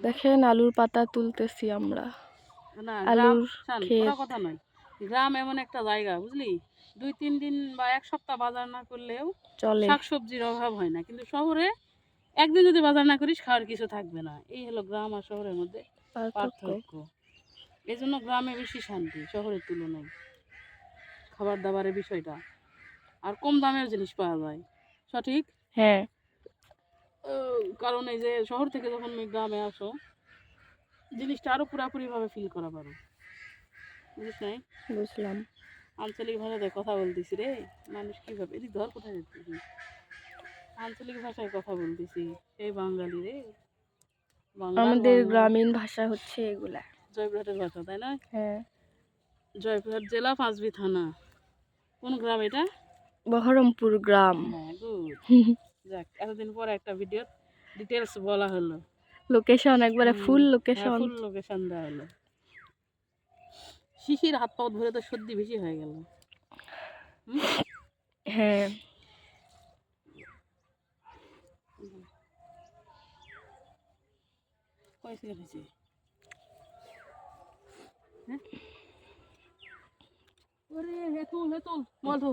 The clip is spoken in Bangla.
দেখেন আলুর পাতা তুলতেছি আমরা। না গ্রাম আলুর ক্ষেত। ওরা কথা নয়, গ্রাম এমন একটা জায়গা বুঝলি, 2-3 দিন বা এক সপ্তাহ বাজার না করলেও চলে। শাকসবজির অভাব হয় না। কিন্তু শহরে একদিন যদি বাজার না করিস খাওয়ার কিছু থাকবে না। এই হলো গ্রাম আর শহরের মধ্যে পার্থক্য। এই জন্য গ্রামে বেশি শান্তি শহরের তুলনায়, খাবার দাবারের বিষয়টা, আর কম দামেও জিনিস পাওয়া যায়। সঠিক। হ্যাঁ, কারণ এই যে শহর থেকে যখন তুমি গ্রামে আসো, জিনিসটা আরো পুরাপুরিভাবে ফিল করা পারো। বুঝিস নাই? বুঝলাম। আঞ্চলিক ভাষাতে কথা বলতেছি রে, মানুষ কিভাবে এদিক ধর কোথায় যাচ্ছিস? আঞ্চলিক ভাষায় কথা বলতেছি, সেই বাঙালি রে, বাংলার আমাদের বাংলা। গ্রামীণ ভাষা হচ্ছে এগুলা। জয়পুরহাটের ভাষা তাই না? হ্যাঁ। জয়পুরহাট জেলা পাঁচবি থানা। কোন গ্রাম এটা? বহরমপুর গ্রাম। হ্যাঁ, গুড। যাক, এতদিন পরে একটা ভিডিও ডিটেলস বলা হলো। লোকেশন একবারে ফুল হ্যাঁ, লোকেশন। ফুল লোকেশন দেওয়া হলো। শিশির হাত পা ধরে তো সর্দি বেশি হয়ে গেল। হ্যাঁ। কয় সিগারেট হয়েছে? হ্যাঁ, ওরে হেতুল হেতুল বল তো।